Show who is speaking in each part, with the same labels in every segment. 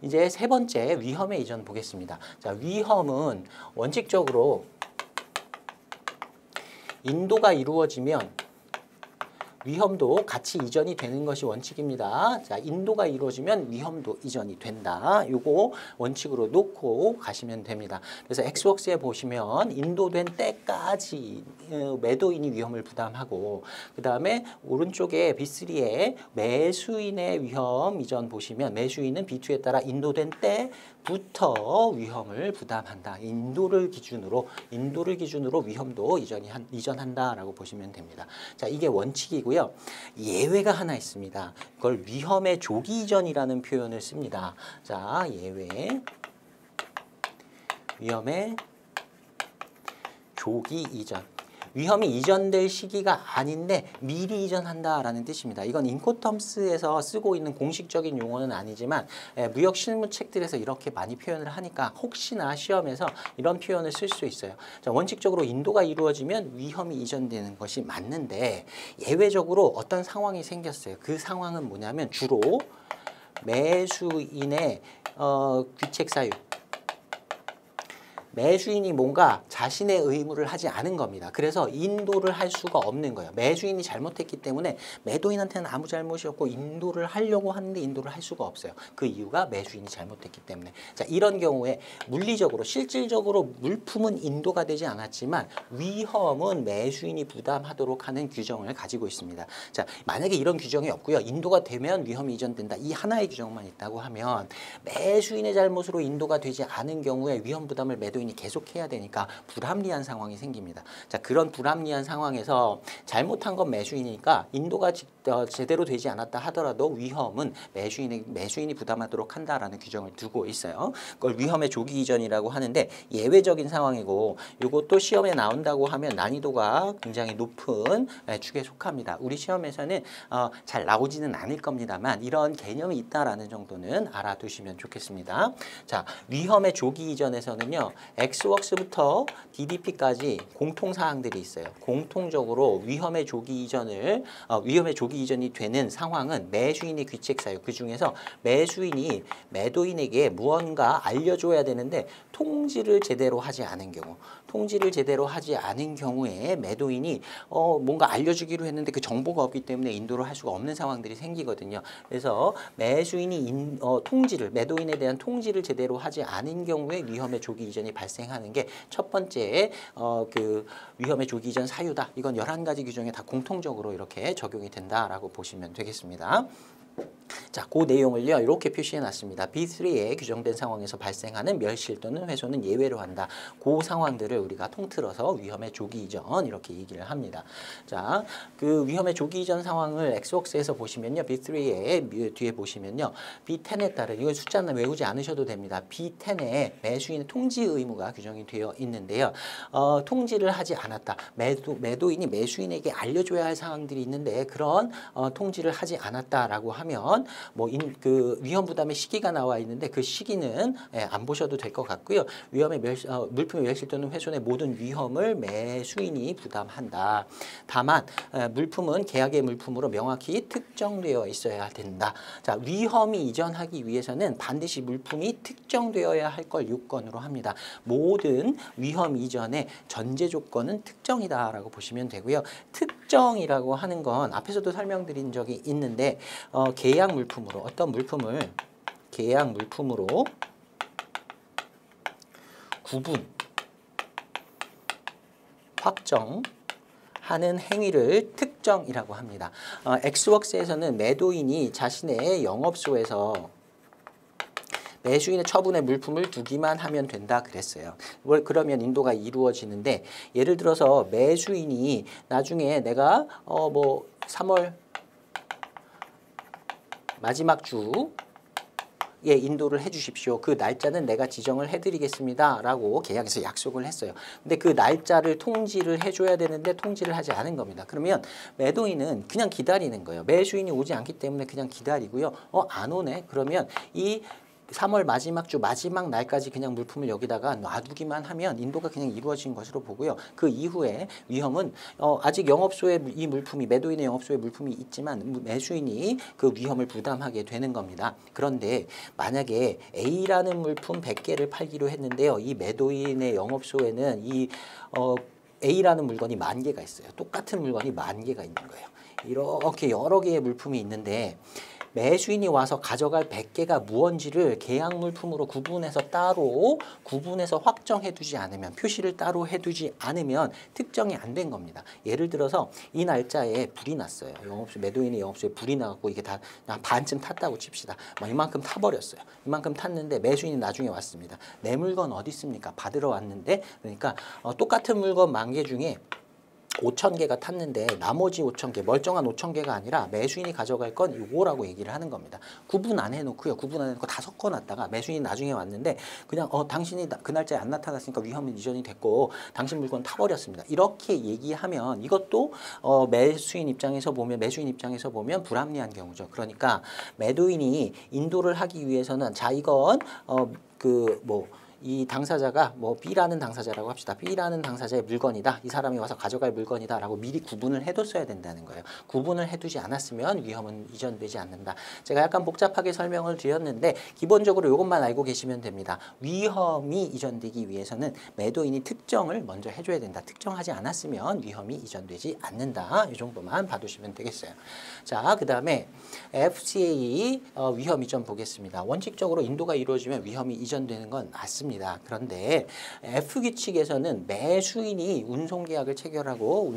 Speaker 1: 이제 세 번째 위험의 이전 보겠습니다. 자, 위험은 원칙적으로 인도가 이루어지면 위험도 같이 이전이 되는 것이 원칙입니다. 자, 인도가 이루어지면 위험도 이전이 된다. 요거 원칙으로 놓고 가시면 됩니다. 그래서 엑스웍스에 보시면 인도된 때까지 매도인이 위험을 부담하고 그 다음에 오른쪽에 B3에 매수인의 위험 이전 보시면 매수인은 B2에 따라 인도된 때부터 위험을 부담한다. 인도를 기준으로 위험도 이전한다라고 보시면 됩니다. 자, 이게 원칙이고요. 예외가 하나 있습니다. 그걸 위험의 조기 이전이라는 표현을 씁니다. 자, 예외. 위험의 조기 이전. 위험이 이전될 시기가 아닌데 미리 이전한다라는 뜻입니다. 이건 인코텀스에서 쓰고 있는 공식적인 용어는 아니지만 무역 실무 책들에서 이렇게 많이 표현을 하니까 혹시나 시험에서 이런 표현을 쓸 수 있어요. 자, 원칙적으로 인도가 이루어지면 위험이 이전되는 것이 맞는데 예외적으로 어떤 상황이 생겼어요. 그 상황은 뭐냐면 주로 매수인의 귀책 사유. 매수인이 뭔가 자신의 의무를 하지 않은 겁니다. 그래서 인도를 할 수가 없는 거예요. 매수인이 잘못했기 때문에 매도인한테는 아무 잘못이 없고 인도를 하려고 하는데 인도를 할 수가 없어요. 그 이유가 매수인이 잘못했기 때문에. 자, 이런 경우에 물리적으로 실질적으로 물품은 인도가 되지 않았지만 위험은 매수인이 부담하도록 하는 규정을 가지고 있습니다. 자, 만약에 이런 규정이 없고요. 인도가 되면 위험이 이전된다. 이 하나의 규정만 있다고 하면 매수인의 잘못으로 인도가 되지 않은 경우에 위험 부담을 매도인이 계속해야 되니까 불합리한 상황이 생깁니다. 자, 그런 불합리한 상황에서 잘못한 건 매수인이니까 인도가 제대로 되지 않았다 하더라도 위험은 매수인이 부담하도록 한다라는 규정을 두고 있어요. 그걸 위험의 조기 이전이라고 하는데 예외적인 상황이고 이것도 시험에 나온다고 하면 난이도가 굉장히 높은 축에 속합니다. 우리 시험에서는 잘 나오지는 않을 겁니다만 이런 개념이 있다라는 정도는 알아두시면 좋겠습니다. 자, 위험의 조기 이전에서는요. 엑스웍스부터 DDP까지 공통사항들이 있어요. 공통적으로 위험의 조기 이전이 되는 상황은 매수인의 귀책 사유, 그 중에서 매수인이 매도인에게 무언가 알려줘야 되는데 통지를 제대로 하지 않은 경우에 매도인이 뭔가 알려주기로 했는데 그 정보가 없기 때문에 인도를 할 수가 없는 상황들이 생기거든요. 그래서 매수인이 매도인에 대한 통지를 제대로 하지 않은 경우에 위험의 조기 이전이 발생하는 게 첫 번째 그 위험의 조기 이전 사유다. 이건 11가지 규정에 다 공통적으로 이렇게 적용이 된다라고 보시면 되겠습니다. 자, 그 내용을요 이렇게 표시해 놨습니다. B3에 규정된 상황에서 발생하는 멸실 또는 훼손은 예외로 한다. 그 상황들을 우리가 통틀어서 위험의 조기 이전 이렇게 얘기를 합니다. 자, 그 위험의 조기 이전 상황을 엑스웍스에서 보시면요. B3에 뒤에 보시면요. B10에 따른 이건 숫자는 외우지 않으셔도 됩니다. B10에 매수인의 통지 의무가 규정이 되어 있는데요. 통지를 하지 않았다. 매도인이 매수인에게 알려줘야 할 사항들이 있는데 그런 통지를 하지 않았다라고 하면 그 위험 부담의 시기가 나와 있는데 그 시기는 안 보셔도 될 것 같고요. 물품의 멸실 또는 훼손의 모든 위험을 매수인이 부담한다. 다만 물품은 계약의 물품으로 명확히 특정되어 있어야 된다. 자, 위험이 이전하기 위해서는 반드시 물품이 특정되어야 할 걸 요건으로 합니다. 모든 위험 이전의 전제 조건은 특정이다라고 보시면 되고요. 특정이라고 하는 건 앞에서도 설명드린 적이 있는데 계약 물품으로 어떤 물품을 계약 물품으로 구분, 확정하는 행위를 특정이라고 합니다. 엑스웍스에서는 매도인이 자신의 영업소에서 매수인의 처분의 물품을 두기만 하면 된다 그랬어요. 그러면 인도가 이루어지는데 예를 들어서 매수인이 나중에 내가 3월 마지막 주에 인도를 해주십시오. 그 날짜는 내가 지정을 해드리겠습니다. 라고 계약에서 약속을 했어요. 근데 그 날짜를 통지를 해줘야 되는데 통지를 하지 않은 겁니다. 그러면 매도인은 그냥 기다리는 거예요. 매수인이 오지 않기 때문에 그냥 기다리고요. 안 오네? 그러면 이 3월 마지막 주 마지막 날까지 그냥 물품을 여기다가 놔두기만 하면 인도가 그냥 이루어진 것으로 보고요. 그 이후에 위험은 아직 영업소에 이 물품이 매도인의 영업소에 물품이 있지만 매수인이 그 위험을 부담하게 되는 겁니다. 그런데 만약에 A라는 물품 100개를 팔기로 했는데요. 이 매도인의 영업소에는 이 A라는 물건이 10,000개가 있어요. 똑같은 물건이 10,000개가 있는 거예요. 이렇게 여러 개의 물품이 있는데 매수인이 와서 가져갈 100개가 무언지를 계약 물품으로 구분해서 확정해 두지 않으면, 표시를 따로 해두지 않으면 특정이 안 된 겁니다. 예를 들어서 이 날짜에 불이 났어요. 매도인의 영업소에 불이 나갖고 이게 다 반쯤 탔다고 칩시다. 이만큼 타버렸어요. 이만큼 탔는데 매수인이 나중에 왔습니다. 내 물건 어디 있습니까? 받으러 왔는데, 그러니까 똑같은 물건 10,000개 중에 5,000개가 탔는데 나머지 5,000개, 멀쩡한 5,000개가 아니라 매수인이 가져갈 건 이거라고 얘기를 하는 겁니다. 구분 안 해놓고요. 구분 안 해놓고 다 섞어놨다가 매수인이 나중에 왔는데 그냥 당신이 그 날짜에 안 나타났으니까 위험은 이전이 됐고 당신 물건 타버렸습니다. 이렇게 얘기하면 이것도 매수인 입장에서 보면 불합리한 경우죠. 그러니까 매도인이 인도를 하기 위해서는 자 이건 이 당사자가 B라는 당사자라고 합시다. B라는 당사자의 물건이다. 이 사람이 와서 가져갈 물건이다 라고 미리 구분을 해뒀어야 된다는 거예요. 구분을 해두지 않았으면 위험은 이전되지 않는다. 제가 약간 복잡하게 설명을 드렸는데 기본적으로 이것만 알고 계시면 됩니다. 위험이 이전되기 위해서는 매도인이 특정을 먼저 해줘야 된다. 특정하지 않았으면 위험이 이전되지 않는다. 이 정도만 봐두시면 되겠어요. 자, 그 다음에 FCA 위험 이전 보겠습니다. 원칙적으로 인도가 이루어지면 위험이 이전되는 건 맞습니다. 그런데 F규칙에서는 매수인이 운송계약을 체결하고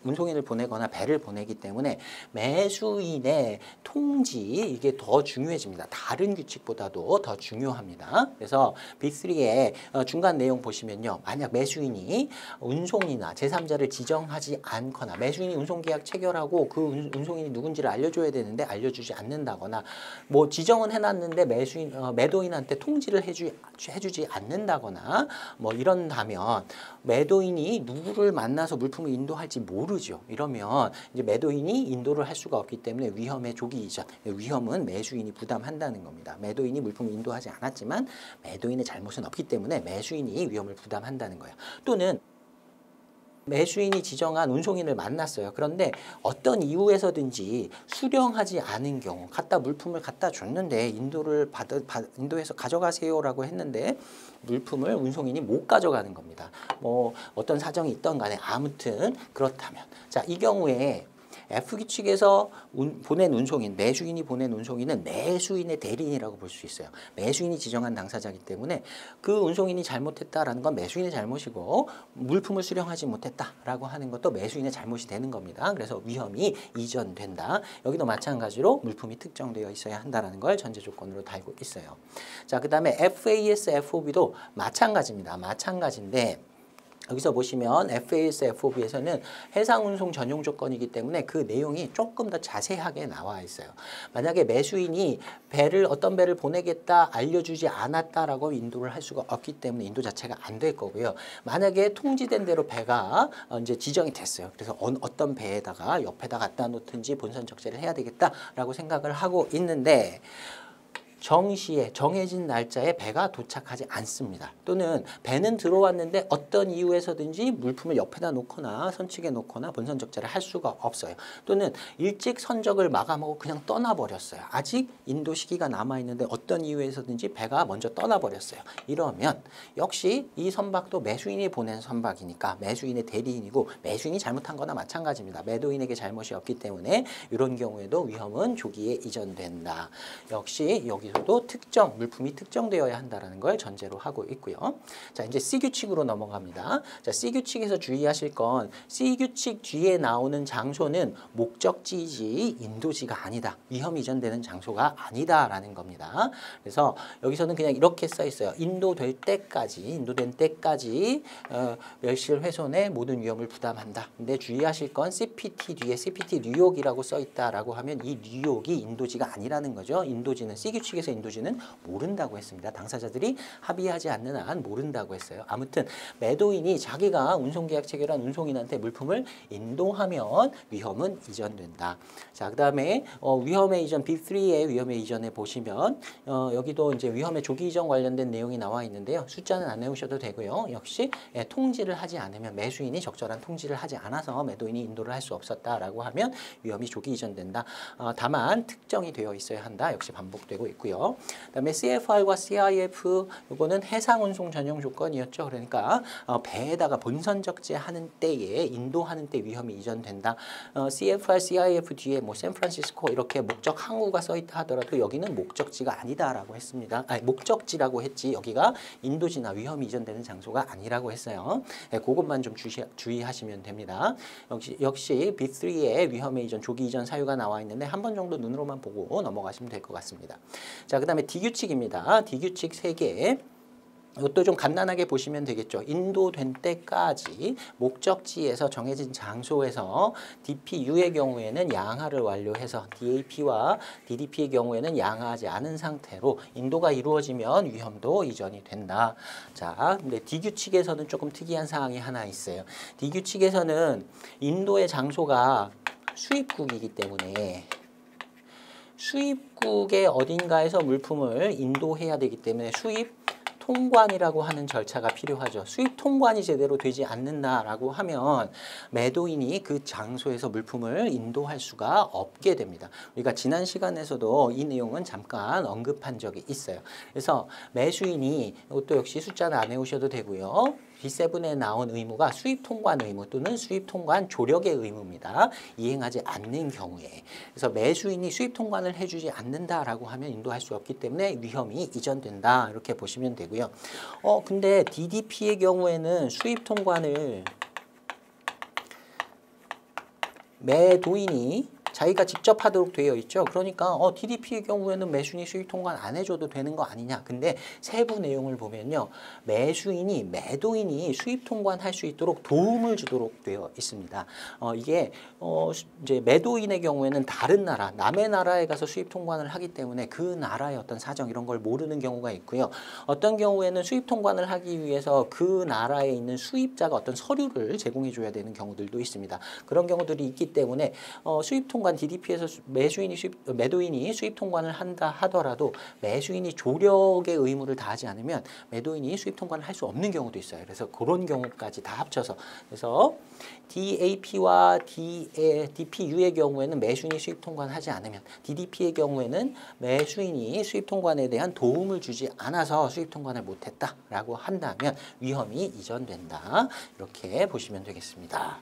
Speaker 1: 운송인을 보내거나 배를 보내기 때문에 매수인의 통지 이게 더 중요해집니다. 다른 규칙보다도 더 중요합니다. 그래서 B3의 중간 내용 보시면요. 만약 매수인이 운송이나 제3자를 지정하지 않거나 매수인이 운송계약 체결하고 그 운송인이 누군지를 알려줘야 되는데 알려주지 않는다거나 지정은 해놨는데 매도인한테 통지를 해주지 않는다거나 이런다면 매도인이 누구를 만나서 물품을 인도할지 모르죠. 이러면 이제 매도인이 인도를 할 수가 없기 때문에 위험의 조기 이전, 위험은 매수인이 부담한다는 겁니다. 매도인이 물품을 인도하지 않았지만 매도인의 잘못은 없기 때문에 매수인이 위험을 부담한다는 거예요. 또는 매수인이 지정한 운송인을 만났어요. 그런데 어떤 이유에서든지 수령하지 않은 경우, 물품을 갖다 줬는데 인도에서 가져가세요라고 했는데 물품을 운송인이 못 가져가는 겁니다. 어떤 사정이 있던 간에 아무튼 그렇다면 자, 이 경우에 F규칙에서 보낸 운송인, 매수인이 보낸 운송인은 매수인의 대리인이라고 볼 수 있어요. 매수인이 지정한 당사자이기 때문에 그 운송인이 잘못했다라는 건 매수인의 잘못이고 물품을 수령하지 못했다라고 하는 것도 매수인의 잘못이 되는 겁니다. 그래서 위험이 이전된다. 여기도 마찬가지로 물품이 특정되어 있어야 한다는 걸 전제 조건으로 달고 있어요. 자, 그 다음에 FAS, FOB도 마찬가지입니다. 마찬가지인데 여기서 보시면 FAS, FOB에서는 해상운송 전용 조건이기 때문에 그 내용이 조금 더 자세하게 나와 있어요. 만약에 매수인이 어떤 배를 보내겠다 알려주지 않았다라고 인도를 할 수가 없기 때문에 인도 자체가 안 될 거고요. 만약에 통지된 대로 배가 이제 지정이 됐어요. 그래서 어떤 배에다가 옆에다 갖다 놓든지 본선 적재를 해야 되겠다라고 생각을 하고 있는데 정시에 정해진 날짜에 배가 도착하지 않습니다. 또는 배는 들어왔는데 어떤 이유에서든지 물품을 옆에다 놓거나 선측에 놓거나 본선 적재를 할 수가 없어요. 또는 일찍 선적을 마감하고 그냥 떠나버렸어요. 아직 인도 시기가 남아있는데 어떤 이유에서든지 배가 먼저 떠나버렸어요. 이러면 역시 이 선박도 매수인이 보낸 선박이니까 매수인의 대리인이고 매수인이 잘못한 거나 마찬가지입니다. 매도인에게 잘못이 없기 때문에 이런 경우에도 위험은 조기에 이전된다. 역시 여기서도 물품이 특정되어야 한다는 걸 전제로 하고 있고요. 자, 이제 C규칙으로 넘어갑니다. 자, C규칙에서 주의하실 건 C규칙 뒤에 나오는 장소는 목적지이지 인도지가 아니다. 위험 이전되는 장소가 아니다라는 겁니다. 그래서 여기서는 그냥 이렇게 써 있어요. 인도된 때까지 멸실 훼손의 모든 위험을 부담한다. 근데 주의하실 건 CPT 뒤에 CPT 뉴욕이라고 써 있다라고 하면 이 뉴욕이 인도지가 아니라는 거죠. 인도지는 C규칙에 측에서 인도지는 모른다고 했습니다. 당사자들이 합의하지 않는 한 모른다고 했어요. 아무튼 매도인이 자기가 운송계약 체결한 운송인한테 물품을 인도하면 위험은 이전된다. 자, 그다음에 위험의 이전 B3의 위험의 이전에 보시면 여기도 이제 위험의 조기 이전 관련된 내용이 나와 있는데요. 숫자는 안 외우셔도 되고요. 역시 통지를 하지 않으면 매수인이 적절한 통지를 하지 않아서 매도인이 인도를 할 수 없었다라고 하면 위험이 조기 이전된다. 다만 특정이 되어 있어야 한다. 역시 반복되고 있고요. 그다음에 CFR과 CIF 이거는 해상 운송 전용 조건이었죠. 그러니까 배에다가 본선 적재하는 때에 인도하는 때 위험이 이전된다. CFR, CIF 뒤에 뭐 샌프란시스코 이렇게 목적 항구가 써 있다 하더라도 여기는 목적지가 아니다라고 했습니다. 아니, 목적지라고 했지 여기가 인도지나 위험이 이전되는 장소가 아니라고 했어요. 네, 그것만 좀 주의하시면 됩니다. 역시 B3에 위험의 이전, 조기 이전 사유가 나와 있는데 한 번 정도 눈으로만 보고 넘어가시면 될 것 같습니다. 자, 그다음에 D규칙입니다. D규칙 3개. 이것도 좀 간단하게 보시면 되겠죠. 인도된 때까지 목적지에서 정해진 장소에서 DPU의 경우에는 양하를 완료해서 DAP와 DDP의 경우에는 양하하지 않은 상태로 인도가 이루어지면 위험도 이전이 된다. 자, 근데 D규칙에서는 조금 특이한 사항이 하나 있어요. D규칙에서는 인도의 장소가 수입국이기 때문에 수입국의 어딘가에서 물품을 인도해야 되기 때문에 수입 통관이라고 하는 절차가 필요하죠. 수입 통관이 제대로 되지 않는다라고 하면 매도인이 그 장소에서 물품을 인도할 수가 없게 됩니다. 우리가 지난 시간에서도 이 내용은 잠깐 언급한 적이 있어요. 그래서 매수인이 이것도 역시 숫자는 안 외우셔도 되고요. B7에 나온 의무가 수입 통관 의무 또는 수입 통관 조력의 의무입니다. 이행하지 않는 경우에. 그래서 매수인이 수입 통관을 해주지 않는다라고 하면 인도할 수 없기 때문에 위험이 이전된다. 이렇게 보시면 되고요. 근데 DDP의 경우에는 수입 통관을 매도인이 자기가 직접 하도록 되어 있죠. 그러니까 DDP의 경우에는 매수인이 수입 통관 안 해줘도 되는 거 아니냐. 근데 세부 내용을 보면요. 매수인이 매도인이 수입 통관할 수 있도록 도움을 주도록 되어 있습니다. 이게 이제 매도인의 경우에는 다른 나라, 남의 나라에 가서 수입 통관을 하기 때문에 그 나라의 어떤 사정 이런 걸 모르는 경우가 있고요. 어떤 경우에는 수입 통관을 하기 위해서 그 나라에 있는 수입자가 어떤 서류를 제공해 줘야 되는 경우들도 있습니다. 그런 경우들이 있기 때문에 수입 통관 DDP에서 매도인이 수입 통관을 한다 하더라도 매수인이 조력의 의무를 다하지 않으면 매도인이 수입 통관을 할 수 없는 경우도 있어요. 그래서 그런 경우까지 다 합쳐서 그래서 DAP와 DPU의 경우에는 매수인이 수입 통관하지 않으면 DDP의 경우에는 매수인이 수입 통관에 대한 도움을 주지 않아서 수입 통관을 못했다라고 한다면 위험이 이전된다. 이렇게 보시면 되겠습니다.